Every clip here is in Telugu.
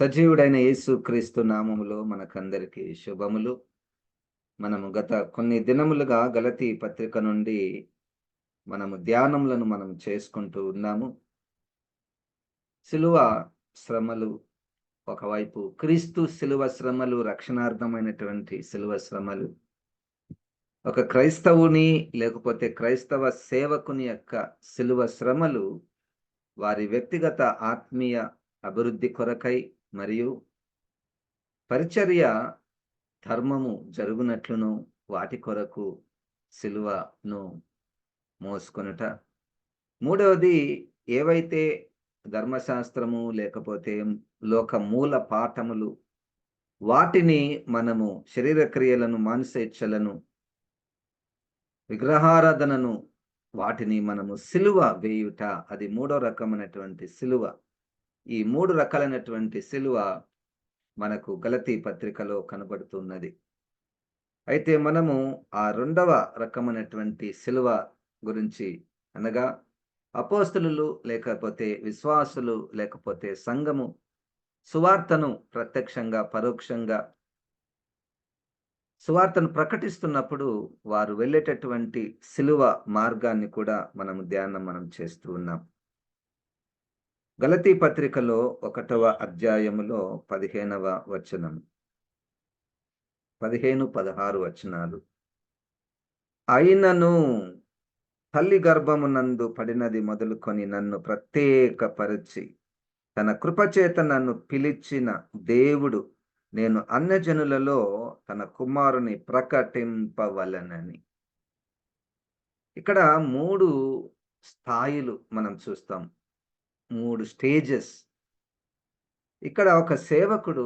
సజీవుడైన యేసు క్రీస్తు నామములో మనకందరికీ శుభములు. మనము గత కొన్ని దినములుగా గలతీ పత్రిక నుండి ధ్యానములను చేసుకుంటూ ఉన్నాము. శిలువ శ్రమలు ఒకవైపు, క్రీస్తు శిలువ శ్రమలు రక్షణార్థమైనటువంటి శిలువ శ్రమలు. ఒక క్రైస్తవుని లేకపోతే క్రైస్తవ సేవకుని యొక్క శిలువ శ్రమలు వారి వ్యక్తిగత ఆత్మీయ అభివృద్ధి కొరకై మరియు పరిచర్య ధర్మము జరుగునట్లును వాటి కొరకు సిలువను మోసుకొనుట. మూడవది, ఏవైతే ధర్మశాస్త్రము లేకపోతే లోక మూల పాఠములు వాటిని మనము శరీర క్రియలను, మానసేచ్ఛలను, విగ్రహారాధనను వాటిని మనము సిలువ వేయుట, అది మూడో రకమైనటువంటి సిలువ. ఈ మూడు రకాలైనటువంటి సిలువ మనకు గలతీ పత్రికలో కనబడుతున్నది. అయితే మనము ఆ రెండవ రకమైనటువంటి సిలువ గురించి, అనగా అపోస్తలులు లేకపోతే విశ్వాసులు లేకపోతే సంఘము సువార్తను ప్రత్యక్షంగా పరోక్షంగా సువార్తను ప్రకటిస్తున్నప్పుడు వారు వెళ్ళేటటువంటి సిలువ మార్గాన్ని కూడా మనం చేస్తూ ఉన్నాం. గలతీ పత్రికలో 1వ అధ్యాయములో 15వ వచనం, 15-16 వచనాలు. అయినను తల్లి గర్భమునందు పడినది మొదలుకొని నన్ను ప్రత్యేకపరచి తన కృపచేత నన్ను పిలిచిన దేవుడు నేను అన్యజనులలో తన కుమారుని ప్రకటింపవలనని. ఇక్కడ 3 స్థాయిలు మనం చూస్తాం, 3 స్టేజెస్. ఇక్కడ ఒక సేవకుడు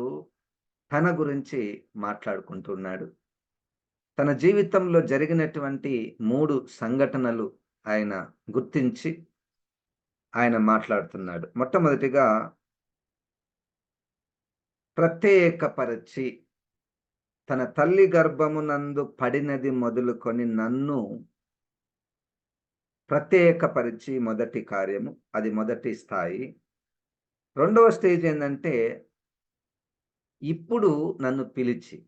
తన గురించి మాట్లాడుకుంటున్నాడు. తన జీవితంలో జరిగినటువంటి 3 సంఘటనలు ఆయన గుర్తించి ఆయన మాట్లాడుతున్నాడు. మొట్టమొదటిగా ప్రత్యేకపరచి, తన తల్లి గర్భమునందు పడినది మొదలుకొని నన్ను ప్రత్యేకపరిచి, మొదటి కార్యము, అది మొదటి స్థాయి. రెండవ స్టేజ్ ఏంటంటే, ఇప్పుడు నన్ను పిలిచి,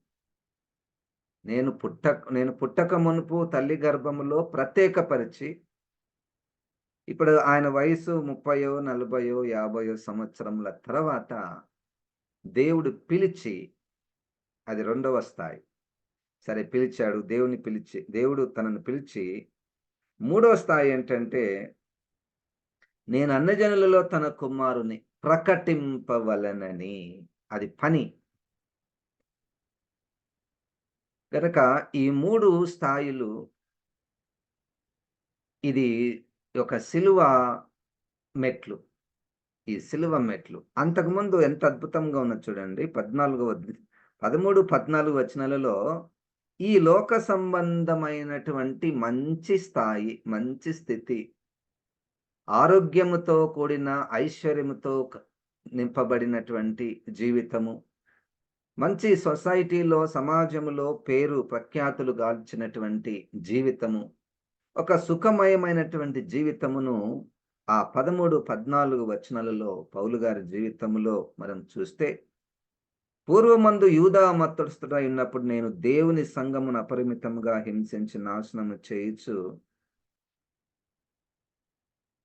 నేను పుట్టక మునుపు తల్లి గర్భములో ప్రత్యేకపరిచి, ఇప్పుడు ఆయన వయసు 30, 40, 50 సంవత్సరముల తర్వాత దేవుడు పిలిచి, అది రెండవ స్థాయి. సరే, పిలిచాడు, దేవుడు తనను పిలిచి. మూడవ స్థాయి ఏంటంటే, నేను అన్యజనులలో తన కుమారుని ప్రకటింపవలనని, అది పని. కనుక ఈ 3 స్థాయిలు, ఇది ఒక సిలువ మెట్లు. ఈ సిలువ మెట్లు అంతకుముందు ఎంత అద్భుతంగా ఉన్నది చూడండి. 13, 14 వచనాలలో ఈ లోక సంబంధమైనటువంటి మంచి స్థాయి, మంచి స్థితి, ఆరోగ్యముతో కూడిన ఐశ్వర్యముతో నింపబడినటువంటి జీవితము, మంచి సొసైటీలో, సమాజములో పేరు ప్రఖ్యాతులు గాల్చినటువంటి జీవితము, ఒక సుఖమయమైనటువంటి జీవితమును ఆ 13, 14 వచనాలలో పౌలు గారి జీవితంలో మనం చూస్తే, పూర్వమందు యూదా మతస్థుడై ఉన్నప్పుడు నేను దేవుని సంఘమును అపరిమితంగా హింసించి నాశనము చేయుచు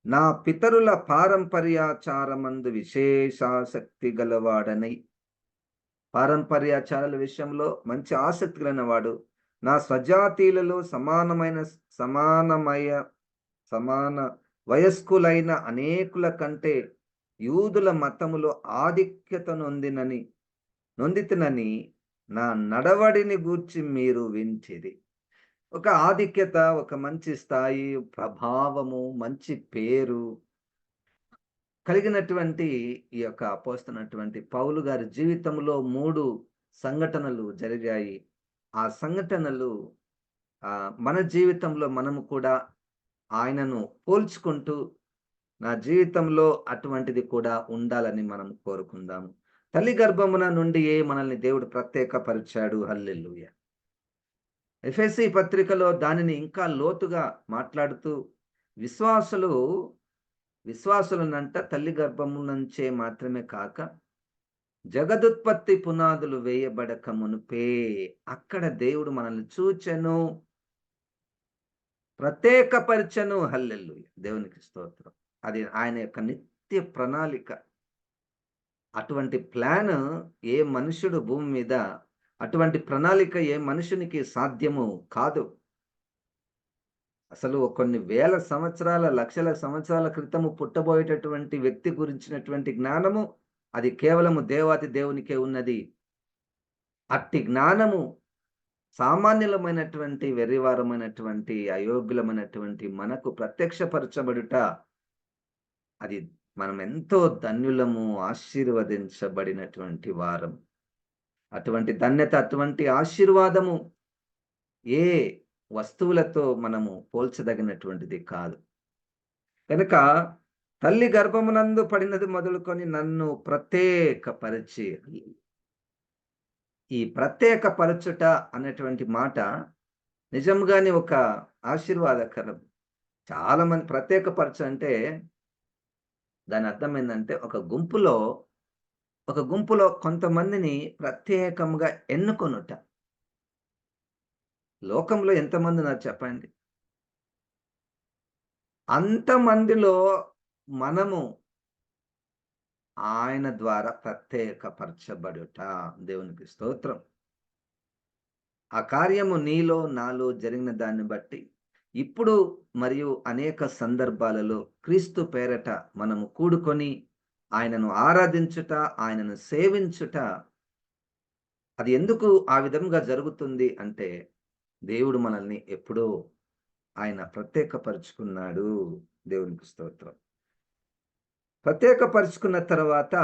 నా పితరుల పారంపర్యాచారమందు విశేషాసక్తి గలవాడనై, పారంపర్యాచారాల విషయంలో మంచి ఆసక్తి కలిగిన వాడు, నా స్వజాతీయులలో సమాన వయస్కులైన అనేకుల కంటే యూదుల మతములో ఆధిక్యత నొందితినని నా నడవడిని గూర్చి మీరు వింటిరి. ఒక ఆధిక్యత, ఒక మంచి స్థాయి, ప్రభావము, మంచి పేరు కలిగినటువంటి ఈ యొక్క అపోస్తలుడైనటువంటి పౌలు గారి జీవితంలో 3 సంఘటనలు జరిగాయి. ఆ సంఘటనలు మన జీవితంలో మనము కూడా ఆయనను పోల్చుకుంటూ, నా జీవితంలో అటువంటిది కూడా ఉండాలని మనం కోరుకుందాము. తల్లి గర్భమున నుండి మనల్ని దేవుడు ప్రత్యేకపరిచాడు. హల్లెలూయా. ఎఫెసీ పత్రికలో దానిని ఇంకా లోతుగా మాట్లాడుతూ, విశ్వాసులనంట తల్లి గర్భము నుంచే మాత్రమే కాక జగదుత్పత్తి పునాదులు వేయబడక మునుపే అక్కడ దేవుడు మనల్ని చూచెను, ప్రత్యేకపరచెను. హల్లెలూయా! దేవునికి స్తోత్రం. అది ఆయన యొక్క నిత్య ప్రణాళిక. అటువంటి ప్లాన్ ఏ మనుష్యుడు భూమి మీద, అటువంటి ప్రణాళిక ఏ మనుషునికి సాధ్యము కాదు. అసలు కొన్ని వేల సంవత్సరాల, లక్షల సంవత్సరాల క్రితము పుట్టబోయేటటువంటి వ్యక్తి గురించినటువంటి జ్ఞానము, అది కేవలము దేవాతి దేవునికే ఉన్నది. అట్టి జ్ఞానము సామాన్యులమైనటువంటి, వెర్రివారమైనటువంటి, అయోగ్యులమైనటువంటి మనకు ప్రత్యక్షపరచబడుట, అది మనం ఎంతో ధన్యులము, ఆశీర్వదించబడినటువంటి వారం. అటువంటి ధన్యత, అటువంటి ఆశీర్వాదము ఏ వస్తువులతో మనము పోల్చదగినటువంటిది కాదు. కనుక తల్లి గర్భమునందు పడినది మొదలుకొని నన్ను ప్రత్యేకపరిచి, ఈ ప్రత్యేకపరచుట అనేటువంటి మాట నిజంగానే ఒక ఆశీర్వాదకరం. చాలా మంది ప్రత్యేకపరచు అంటే దాని అర్థం ఏందంటే, ఒక గుంపులో కొంతమందిని ప్రత్యేకంగా ఎన్నుకొనుట. లోకంలో ఎంతమంది ఉన్నారు చెప్పండి? అంతమందిలో మనము ఆయన ద్వారా ప్రత్యేకపరచబడుట. దేవునికి స్తోత్రం. ఆ కార్యము నీలో, నాలో జరిగిన దాన్ని బట్టి ఇప్పుడు మరియు అనేక సందర్భాలలో క్రీస్తు పేరట మనము కూడుకొని ఆయనను ఆరాధించుట, ఆయనను సేవించుట, అది ఎందుకు ఆ విధంగా జరుగుతుంది అంటే, దేవుడు మనల్ని ఎప్పుడో ఆయన ప్రత్యేకపరుచుకున్నాడు. దేవునికి స్తోత్రం. ప్రత్యేకపరుచుకున్న తర్వాత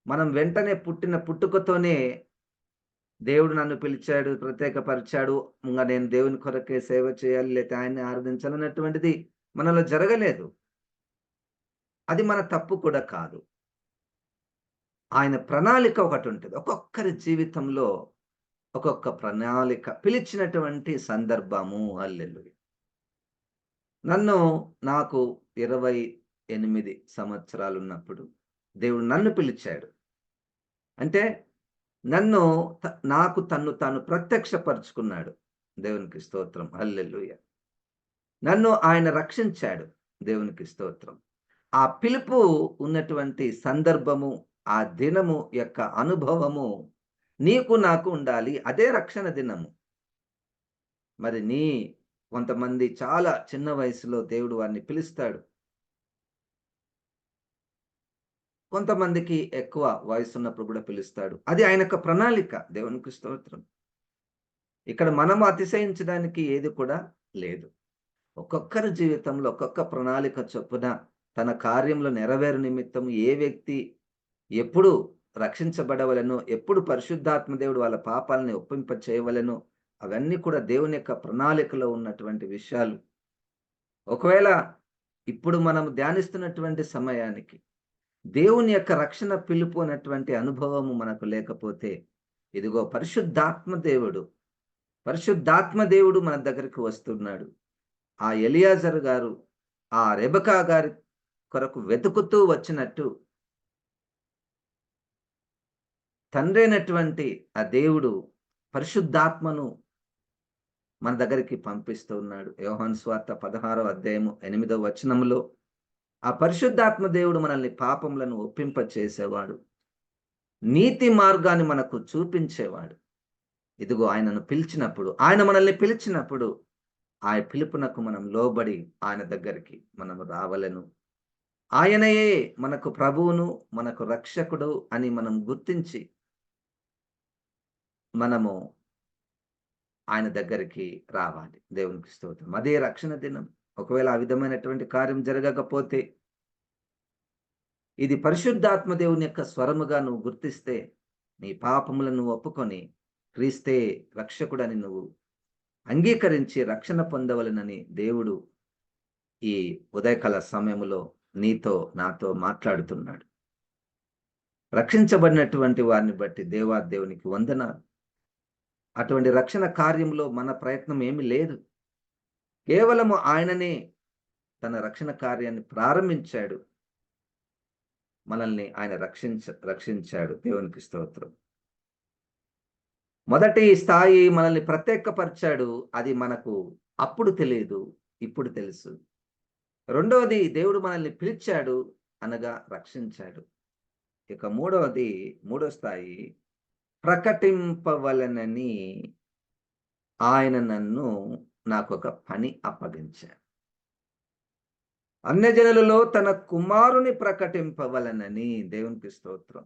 మనం వెంటనే పుట్టిన పుట్టుకతోనే దేవుడు నన్ను పిలిచాడు, ప్రత్యేకపరిచాడు, ఇంగ నేను దేవుని కొరకే సేవ చేయాలి, లేతే ఆయన్ని ఆరాధించాలన్నటువంటిది మనలో జరగలేదు. అది మన తప్పు కూడా కాదు. ఆయన ప్రణాళిక ఒకటుంటది. ఒక్కొక్కరి జీవితంలో ఒక్కొక్క ప్రణాళిక, పిలిచినటువంటి సందర్భము. హల్లెలూయా! నాకు 28 సంవత్సరాలున్నప్పుడు దేవుడు నన్ను పిలిచాడు. అంటే నన్ను నాకు తన్ను తాను ప్రత్యక్షపరుచుకున్నాడు. దేవునికి స్తోత్రం. హల్లెలూయా! నన్ను ఆయన రక్షించాడు. దేవునికి స్తోత్రం. ఆ పిలుపు ఉన్నటువంటి సందర్భము, ఆ దినము యొక్క అనుభవము నీకు నాకు ఉండాలి. అదే రక్షణ దినము. మరి కొంతమంది చాలా చిన్న వయసులో దేవుడు వారిని పిలుస్తాడు. కొంతమందికి ఎక్కువ వయసున్నప్పుడు కూడా పిలుస్తాడు. అది ఆయన యొక్క ప్రణాళిక. దేవునికి స్తోత్రం. ఇక్కడ మనము అతిశయించడానికి ఏది కూడా లేదు. ఒక్కొక్కరి జీవితంలో ఒక్కొక్క ప్రణాళిక చొప్పున తన కార్యములు నెరవేరు నిమిత్తం ఏ వ్యక్తి ఎప్పుడు రక్షించబడవలెనో, ఎప్పుడు పరిశుద్ధాత్మ దేవుడు వాళ్ళ పాపాలని ఒప్పింప చేయవలెనో, అవన్నీ కూడా దేవుని యొక్క ప్రణాళికలో ఉన్నటువంటి విషయాలు. ఒకవేళ ఇప్పుడు మనం ధ్యానిస్తున్నటువంటి సమయానికి దేవుని యొక్క రక్షణ పిలుపు అన్నటువంటి అనుభవము మనకు లేకపోతే, ఇదిగో పరిశుద్ధాత్మ దేవుడు మన దగ్గరికి వస్తున్నాడు. ఆ ఎలియాజరు గారు ఆ రెబెకా గారి కొరకు వెతుకుతూ వచ్చినట్టు, తండ్రైనటువంటి ఆ దేవుడు పరిశుద్ధాత్మను మన దగ్గరికి పంపిస్తూ ఉన్నాడు. యోహాను సువార్త 16వ అధ్యాయము 8వ వచనములో ఆ పరిశుద్ధాత్మ దేవుడు మనల్ని పాపములను ఒప్పింప చేసేవాడు. నీతి మార్గాన్ని మనకు చూపించేవాడు. ఇదిగో ఆయన మనల్ని పిలిచినప్పుడు ఆ పిలుపునకు మనం లోబడి ఆయన దగ్గరికి మనం రావలెను. ఆయనయే మనకు ప్రభువును, మనకు రక్షకుడు అని మనం గుర్తించి మనము ఆయన దగ్గరికి రావాలి. దేవునికి స్తోత్రం. అదే రక్షణ దినం. ఒకవేళ ఆ విధమైనటువంటి కార్యం జరగకపోతే, ఇది పరిశుద్ధాత్మ దేవుని యొక్క స్వరముగా నువ్వు గుర్తిస్తే, నీ పాపములను ఒప్పుకొని క్రీస్తే రక్షకుడని నువ్వు అంగీకరించి రక్షణ పొందవలెనని దేవుడు ఈ ఉదయకాల సమయములో నీతో నాతో మాట్లాడుతున్నాడు. రక్షించబడినటువంటి వారిని బట్టి దేవునికి వందనాలు. అటువంటి రక్షణ కార్యంలో మన ప్రయత్నం ఏమీ లేదు. కేవలము ఆయననే తన రక్షణ కార్యాన్ని ప్రారంభించాడు. మనల్ని ఆయన రక్షించాడు. దేవునికి స్తోత్రం. మొదటి స్థాయి మనల్ని ప్రత్యేకపరిచాడు. అది మనకు అప్పుడు తెలీదు. ఇప్పుడు తెలుసు. రెండవది దేవుడు మనల్ని పిలిచాడు అనగా రక్షించాడు. ఇక మూడో స్థాయి ప్రకటింపవలెనని ఆయన నాకొక పని అప్పగించాడు. అన్యజనులలో తన కుమారుని ప్రకటింపవలెనని. దేవునికి స్తోత్రం.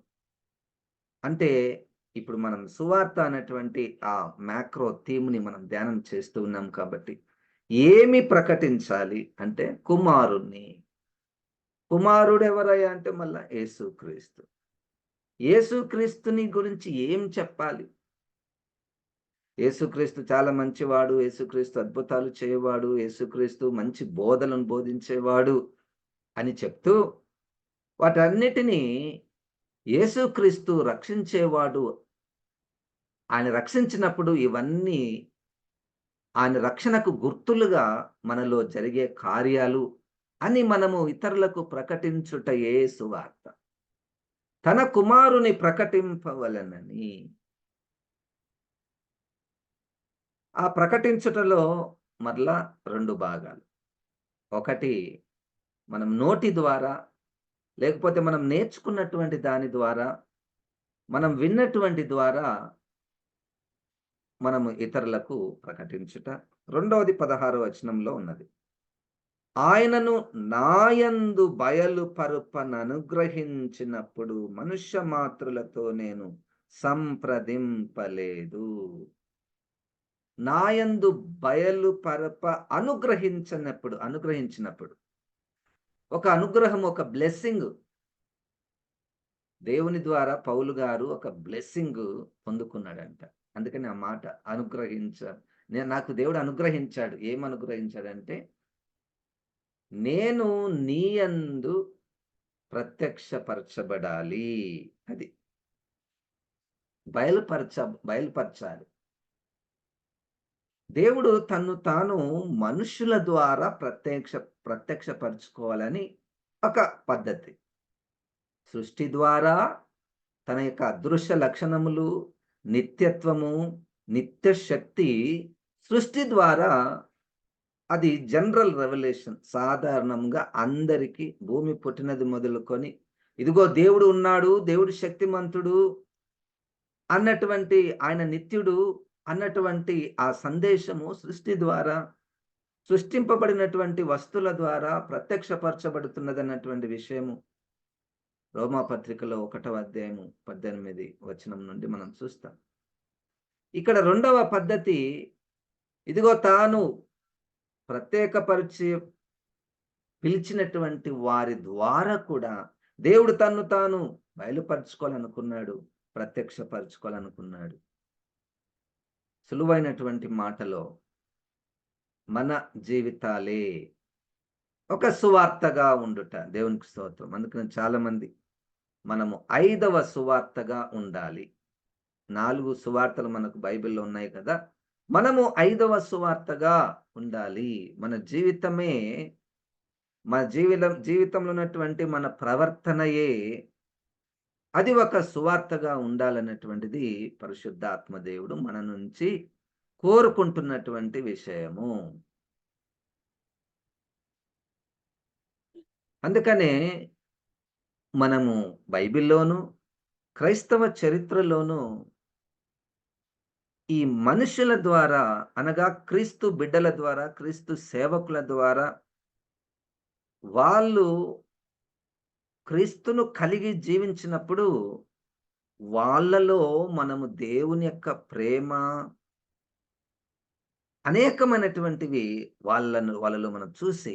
అంటే ఇప్పుడు మనం సువార్త అనేటువంటి ఆ మ్యాక్రో థీమ్‌ని మనం ధ్యానం చేస్తూ ఉన్నాం కాబట్టి, ఏమి ప్రకటించాలి అంటే కుమారుణ్ణి. కుమారుడెవరయ్యా అంటే మళ్ళా యేసుక్రీస్తు. యేసుక్రీస్తుని గురించి ఏం చెప్పాలి? యేసుక్రీస్తు చాలా మంచివాడు. యేసుక్రీస్తు అద్భుతాలు చేయవాడు. యేసుక్రీస్తు మంచి బోధలను బోధించేవాడు అని చెప్తూ, వాటన్నిటిని యేసుక్రీస్తు రక్షించేవాడు. ఆయన రక్షించినప్పుడు ఇవన్నీ ఆయన రక్షణకు గుర్తులుగా మనలో జరిగే కార్యాలు అని మనము ఇతరులకు ప్రకటించుటయే సువార్త. తన కుమారుని ప్రకటింపవలెనని. ఆ ప్రకటించుటలో మరలా 2 భాగాలు. ఒకటి మనం నోటి ద్వారా, లేకపోతే మనం నేర్చుకున్నటువంటి దాని ద్వారా, మనం విన్నటువంటి ద్వారా మనము ఇతరులకు ప్రకటించుట. రెండవది 16వ వచనంలో ఉన్నది. ఆయనను నాయందు బయలుపరుపననుగ్రహించినప్పుడు మనుష్య మాత్రులతో నేను సంప్రదింపలేదు. నాయందు అనుగ్రహించినప్పుడు ఒక అనుగ్రహం, ఒక బ్లెస్సింగ్ దేవుని ద్వారా పౌలు గారు ఒక బ్లెస్సింగ్ పొందుకున్నాడంట. అందుకని ఆ మాట నాకు దేవుడు అనుగ్రహించాడు. ఏం అనుగ్రహించాడంటే, నేను నీ యందు ప్రత్యక్షపరచబడాలి. అది బయలుపరచాలి. దేవుడు తన్ను తాను మనుషుల ద్వారా ప్రత్యక్షపరచుకోవాలని ఒక పద్ధతి. సృష్టి ద్వారా తన యొక్క అదృశ్య లక్షణములు, నిత్యత్వము, నిత్య శక్తి సృష్టి ద్వారా అది జనరల్ రెవల్యూషన్. సాధారణంగా అందరికీ భూమి పుట్టినది మొదలుకొని, ఇదిగో దేవుడు ఉన్నాడు, దేవుడు శక్తిమంతుడు అన్నటువంటి, ఆయన నిత్యుడు అన్నటువంటి ఆ సందేశము సృష్టి ద్వారా, సృష్టింపబడినటువంటి వస్తువుల ద్వారా ప్రత్యక్షపరచబడుతున్నదన్నటువంటి విషయము రోమాపత్రికలో 1వ అధ్యాయము 18 వచనం నుండి మనం చూస్తాం. ఇక్కడ రెండవ పద్ధతి, ఇదిగో తాను ప్రత్యేకపరిచి పిలిచినటువంటి వారి ద్వారా కూడా దేవుడు తన్ను తాను బయలుపరచుకోవాలనుకున్నాడు, ప్రత్యక్షపరచుకోవాలనుకున్నాడు. సులువైనటువంటి మాటలో మన జీవితాలే ఒక సువార్తగా ఉండుట. దేవునికి స్తోత్రం. అందుకని చాలామంది మనము 5వ సువార్తగా ఉండాలి. 4 సువార్తలు మనకు బైబిల్‌లో ఉన్నాయి కదా! మనము 5వ సువార్తగా ఉండాలి. మన జీవితమే, మన జీవితంలో ఉన్నటువంటి మన ప్రవర్తనయే అది ఒక సువార్తగా ఉండాలన్నటువంటిది పరిశుద్ధాత్మ దేవుడు మన నుంచి కోరుకుంటున్నటువంటి విషయము. అందుకనే మనము బైబిల్‌లోను, క్రైస్తవ చరిత్రలోను ఈ మనుషుల ద్వారా, అనగా క్రీస్తు బిడ్డల ద్వారా, క్రీస్తు సేవకుల ద్వారా వాళ్ళు క్రీస్తును కలిగి జీవించినప్పుడు వాళ్ళలో మనము దేవుని యొక్క ప్రేమ అనేకమైనటువంటివి వాళ్ళలో మనం చూసి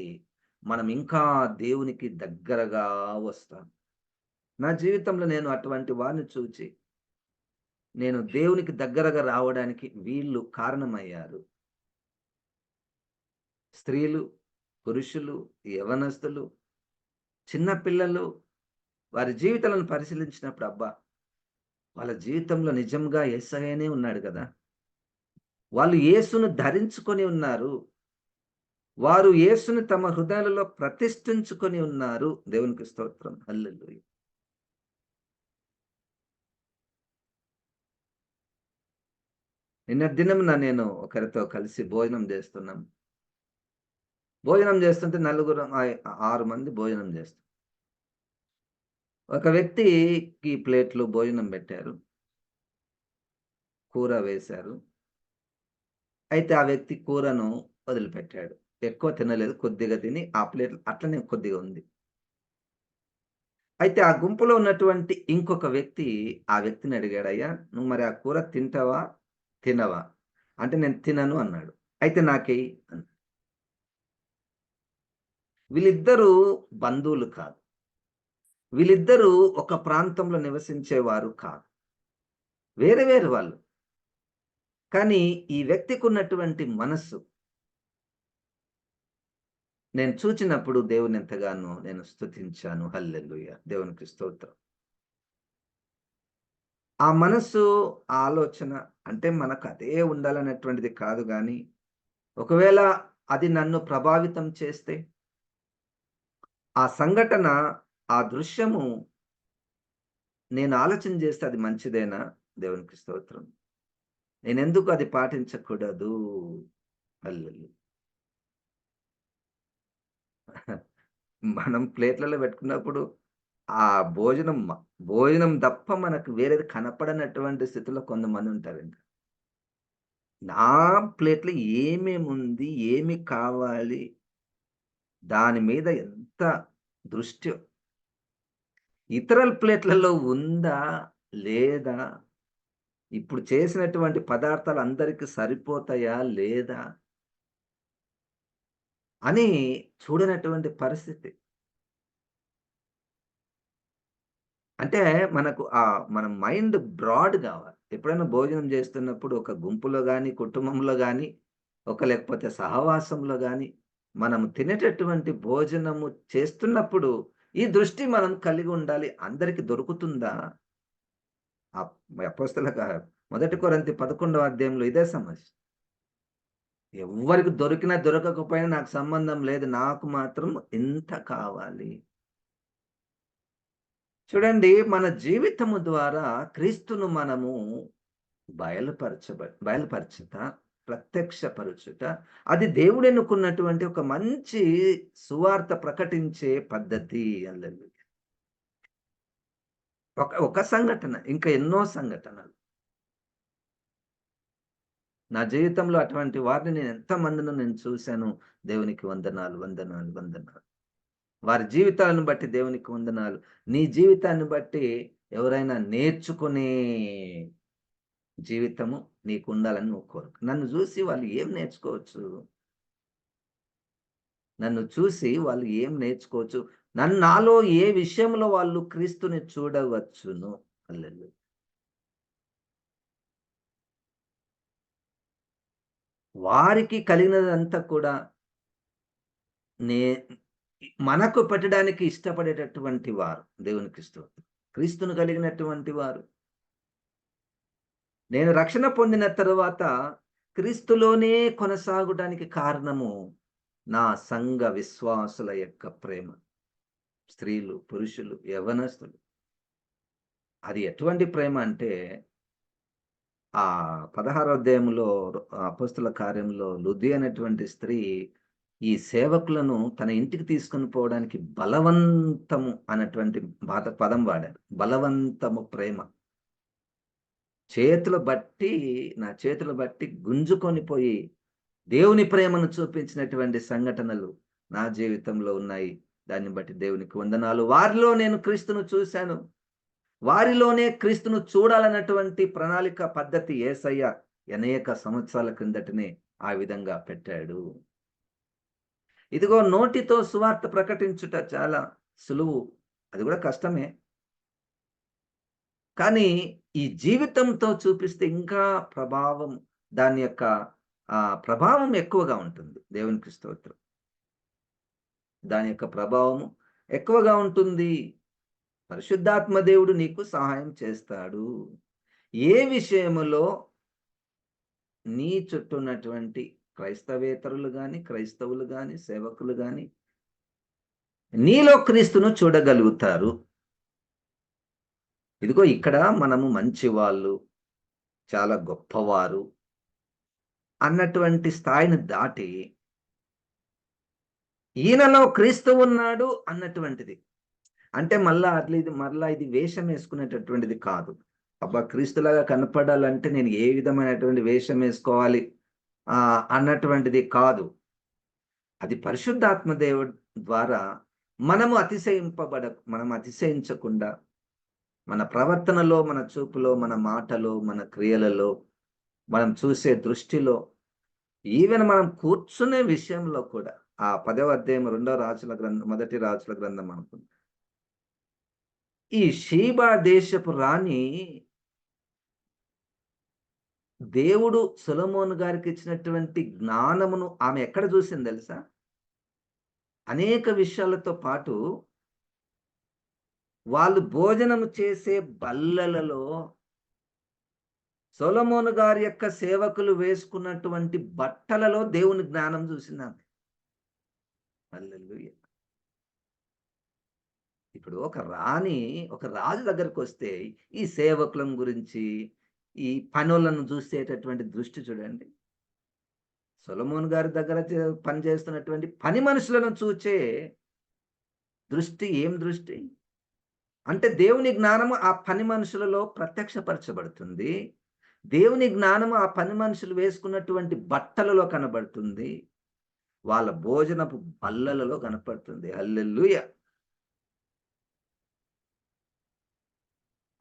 మనం ఇంకా దేవునికి దగ్గరగా వస్తాం. నా జీవితంలో నేను అటువంటి వారిని చూచి నేను దేవునికి దగ్గరగా రావడానికి వీళ్ళు కారణమయ్యారు. స్త్రీలు, పురుషులు, యవ్వనస్తులు, చిన్న పిల్లలు వారి జీవితాలను పరిశీలించినప్పుడు అబ్బా! వాళ్ళ జీవితంలో నిజంగా యేసయ్యనే ఉన్నాడు కదా! వాళ్ళు యేసును ధరించుకొని ఉన్నారు. వారు యేసుని తమ హృదయాలలో ప్రతిష్ఠించుకొని ఉన్నారు. దేవునికి స్తోత్రం. హల్లెలూయా! నిన్నటి దినమున నేను ఒకరితో కలిసి భోజనం చేస్తుంటే నలుగురం 6 మంది భోజనం చేస్తాం. ఒక వ్యక్తికి ప్లేట్‌లో భోజనం పెట్టారు. కూర వేశారు. అయితే ఆ వ్యక్తి కూరను వదిలిపెట్టాడు. ఎక్కువ తినలేదు. కొద్దిగా తిని ఆ ప్లేట్ అట్లనే కొద్దిగా ఉంది. అయితే ఆ గుంపులో ఉన్నటువంటి ఇంకొక వ్యక్తి ఆ వ్యక్తిని అడిగాడు, "అయ్యా! నువ్వు మరి ఆ కూర తింటావా? తినవా?" అంటే నేను తినను అన్నాడు. "అయితే నాకెయ్యి" అన్నాడు. వీళ్ళిద్దరూ బంధువులు కాదు. వీళ్ళిద్దరూ ఒక ప్రాంతంలో నివసించేవారు కాదు. వేరు వేరు వాళ్ళు. కానీ ఈ వ్యక్తికున్నటువంటి మనస్సు నేను చూచినప్పుడు దేవుడినెంతగానో నేను స్తుతించాను. హల్లెలూయా! దేవునికి స్తోత్రం. ఆ మనస్సు, ఆ ఆలోచన అంటే మనకదే ఉండాలనేటువంటిది కాదు గానీ, ఒకవేళ అది నన్ను ప్రభావితం చేస్తే, ఆ సంఘటన, ఆ దృశ్యము నేను ఆలోచన చేస్తే అది మంచిదేనా? దేవునికి స్తోత్రం. నేనెందుకు అది పాటించకూడదు? హల్లెలూయా! మనం ప్లేట్‌లలో పెట్టుకున్నప్పుడు ఆ భోజనం భోజనం తప్ప మనకు వేరేది కనపడనటువంటి స్థితిలో కొంతమందుంటారింక. నా ప్లేట్‌లో ఏమేముంది? ఏమి కావాలి? దాని మీద ఎంత దృష్టి ఇతరుల ప్లేట్‌లలో ఉందా? లేదా? ఇప్పుడు చేసినటువంటి పదార్థాలు అందరికి సరిపోతాయా? లేదా? అని చూడనటువంటి పరిస్థితి. అంటే మనకు మన మైండ్ బ్రాడ్ గావాలి. ఎప్పుడైనా భోజనం చేస్తున్నప్పుడు ఒక గుంపులో గాని, కుటుంబంలో గాని, లేకపోతే సహవాసంలో గాని, మనం తినేటటువంటి భోజనము చేస్తున్నప్పుడు ఈ దృష్టి మనం కలిగి ఉండాలి. అందరికి దొరుకుతుందా? అపోస్తల మొదటి కొరింథీ 11వ అధ్యాయంలో ఇదే సమస్య. ఎవ్వరికి దొరికినా, దొరకకపోయినా నాకు సంబంధం లేదు. నాకు మాత్రం ఇంత కావాలి. చూడండి మన జీవితము ద్వారా క్రీస్తును మనము బయలుపరచుట, ప్రత్యక్షపరచుట, అది దేవుడెన్నుకున్నటువంటి ఒక మంచి సువార్త ప్రకటించే పద్ధతి హల్లెలూయా. ఒక సంఘటన ఇంకా ఎన్నో సంఘటనలు. నా జీవితంలో అటువంటి వారిని నేను ఎంతమందినో నేను చూసాను. దేవునికి వందనాలు, వందనాలు, వందనాలు. వారి జీవితాలను బట్టి దేవునికి వందనాలు. నీ జీవితాన్ని బట్టి ఎవరైనా నేర్చుకునే జీవితము నీకుండాలని నువ్వు కోరుకో. నన్ను జూసి వాళ్ళు ఏం నేర్చుకోవచ్చు? నన్ను చూసి వాళ్ళు ఏం నేర్చుకోవచ్చు? నాలో ఏ విషయంలో వాళ్ళు క్రీస్తుని చూడవచ్చును? హల్లెలూయా! వారికి కలిగినదంతా కూడా నే మనకు పెట్టడానికి ఇష్టపడేటటువంటి వారు. దేవునికి స్తోత్రం. క్రీస్తును కలిగినటువంటి వారు. నేను రక్షణ పొందిన తరువాత క్రీస్తులోనే కొనసాగుటానికి కారణము నా సంఘ విశ్వాసుల యొక్క ప్రేమ. స్త్రీలు, పురుషులు, యవ్వనస్తులు. అది ఎటువంటి ప్రేమ అంటే, ఆ 16వ అధ్యాయంలో అపోస్తల కార్యంలో లుది అనేటువంటి స్త్రీ ఈ సేవకులను తన ఇంటికి తీసుకొని పోవడానికి బలవంతము అన్నటువంటి పదం వాడారు. బలవంతము ప్రేమ. చేతులు బట్టి నా చేతులు బట్టి గుంజుకొని పోయి దేవుని ప్రేమను చూపించినటువంటి సంఘటనలు నా జీవితంలో ఉన్నాయి. దాన్ని బట్టి దేవునికి వందనాలు. వారిలో నేను క్రీస్తును చూశాను. వారిలోనే క్రీస్తును చూడాలన్నటువంటి ప్రణాళిక పద్ధతి యేసయ్య అనేక సంవత్సరాల క్రిందటనే ఆ విధంగా పెట్టాడు. ఇదిగో నోటితో సువార్త ప్రకటించుట చాలా సులువు. అది కూడా కష్టమే. కానీ ఈ జీవితంతో చూపిస్తే ఇంకా ప్రభావం దాని యొక్క ప్రభావం ఎక్కువగా ఉంటుంది. దేవునికి స్తోత్రం. దాని యొక్క ప్రభావము ఎక్కువగా ఉంటుంది. పరిశుద్ధాత్మ దేవుడు నీకు సహాయం చేస్తాడు. ఏ విషయములో నీ చుట్టూ ఉన్నటువంటి క్రైస్తవేతరులు గాని, క్రైస్తవులు గాని, సేవకులు గాని నీలో క్రీస్తును చూడగలుగుతారు. ఇదిగో ఇక్కడ మనము మంచివాళ్ళు, చాలా గొప్పవారు అన్నటువంటి స్థాయిని దాటి ఈయనలో క్రీస్తు ఉన్నాడు అన్నటువంటిది. అంటే మరలా ఇది వేషం వేసుకునేటటువంటిది కాదు. అబ్బా! క్రీస్తులాగా కనపడాలంటే నేను ఏ విధమైనటువంటి వేషం వేసుకోవాలి అన్నటువంటిది కాదు. అది పరిశుద్ధాత్మ దేవుడి ద్వారా మనం అతిశయించకుండా మన ప్రవర్తనలో, మన చూపులో, మన మాటలో, మన క్రియలలో, మనం చూసే దృష్టిలో, ఈవెన్ మనం కూర్చునే విషయంలో కూడా ఆ 10వ అధ్యాయం మొదటి రాజుల గ్రంథం అనుకుంటా. ఈ షీబా దేశపు రాణి దేవుడు సొలొమోను గారికి ఇచ్చినటువంటి జ్ఞానమును ఆమె ఎక్కడ చూసింది తెలుసా? అనేక విషయాలతో పాటు వాళ్ళు భోజనము చేసే బల్లలలో సొలొమోను గారి యొక్క సేవకులు వేసుకున్నటువంటి బట్టలలో దేవుని జ్ఞానం చూసిందామె. హల్లెలూయా! ఇప్పుడు ఒక రాజు దగ్గరకొస్తే ఈ సేవకులం గురించి, ఈ పనోళ్ళను చూసేటటువంటి దృష్టి చూడండి. సొలొమోను గారి దగ్గర పని చేస్తున్నటువంటి పని మనుషులను చూచే దృష్టి ఏం దృష్టి? అంటే దేవుని జ్ఞానము ఆ పని మనుషులలో ప్రత్యక్షపరచబడుతుంది. దేవుని జ్ఞానము ఆ పని మనుషులు వేసుకున్నటువంటి బట్టలలో కనబడుతుంది. వాళ్ళ భోజనపు బల్లలలో కనపడుతుంది. హల్లెలూయా!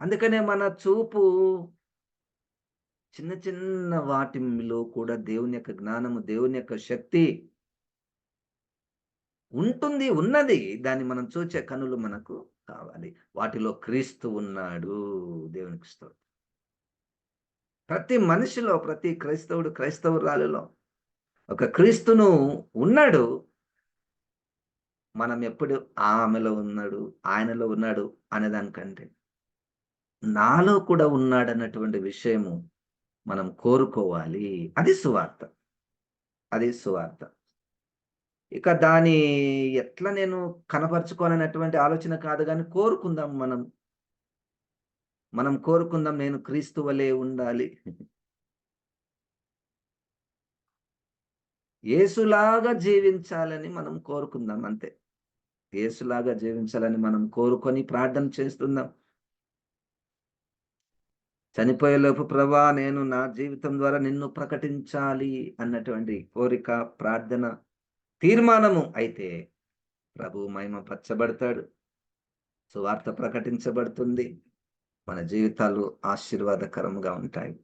అందుకనే మన చూపు చిన్న చిన్న వాటిలో కూడా దేవుని యొక్క జ్ఞానము, దేవుని యొక్క శక్తి ఉన్నది. దాన్ని మనం చూచే కనులు మనకు కావాలి. వాటిలో క్రీస్తు ఉన్నాడు. దేవునికి స్తోత్రం. ప్రతి మనిషిలో, ప్రతి క్రైస్తవుడు, క్రైస్తవురాలిలో ఒక క్రీస్తును ఉన్నాడు. మనం ఎప్పుడు ఆమెలో ఉన్నాడు, ఆయనలో ఉన్నాడు అనేదానికంటే, నాలో కూడా ఉన్నాడన్నటువంటి విషయము మనం కోరుకోవాలి. అది సువార్త. అది సువార్త. ఇక దాన్ని ఎట్లా నేను కనపరుచుకోవాలనేటువంటి ఆలోచన కాదు గానీ, కోరుకుందాం మనం. మనం కోరుకుందాం నేను క్రీస్తు వలె ఉండాలి. యేసులాగా జీవించాలని మనం కోరుకుందాం అంతే. యేసులాగా జీవించాలని మనం కోరుకొని ప్రార్థన చేస్తుందాం. చనిపోయేలోపు ప్రభా నేను నా జీవితం ద్వారా నిన్ను ప్రకటించాలి అన్నటువంటి కోరిక, ప్రార్థన, తీర్మానము అయితే ప్రభువు మహిమపరచబడతాడు. సువార్త ప్రకటించబడుతుంది. మన జీవితాలు ఆశీర్వాదకరంగా ఉంటాయి.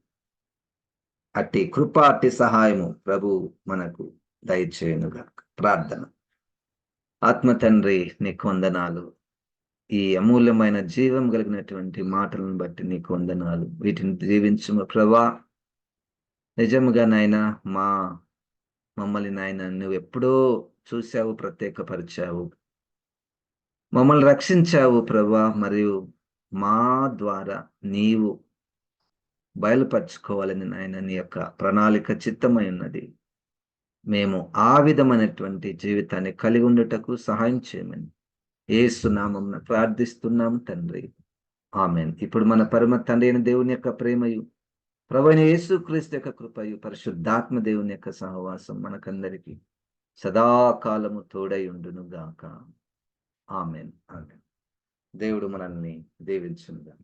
అట్టి కృప, అట్టి సహాయము ప్రభువు మనకు దయచేయునుగాక. ప్రార్థన. ఆత్మ తండ్రి నీకు వందనాలు. ఈ అమూల్యమైన జీవం కలిగినటువంటి మాటలను బట్టి నీకు వందనాలు. వీటిని దీవించుము ప్రభా. నిజముగా నాయనా మమ్మల్ని నాయన నువ్వెప్పుడో చూసావు, ప్రత్యేకపరిచావు. మమ్మల్ని రక్షించావు ప్రభా. మరియు మా ద్వారా నీవు బయలుపరుచుకోవాలని నాయన నీ యొక్క ప్రణాళిక చిత్తమై ఉన్నది. మేము ఆ విధమైనటువంటి జీవితాన్ని కలిగి ఉండుటకు సహాయం చేయమని యేసు నామమున ప్రార్థిస్తున్నాము తండ్రి. ఆమేన్. ఇప్పుడు మన పరమ తండ్రి అయిన దేవుని యొక్క ప్రేమయు, ప్రభువైన యేసుక్రీస్తు యొక్క కృపయు, పరిశుద్ధాత్మ దేవుని యొక్క సహవాసం మనకందరికి సదాకాలము తోడై ఉండును గాక. ఆమేన్. ఆమేన్. దేవుడు మనల్ని దీవించును గాక.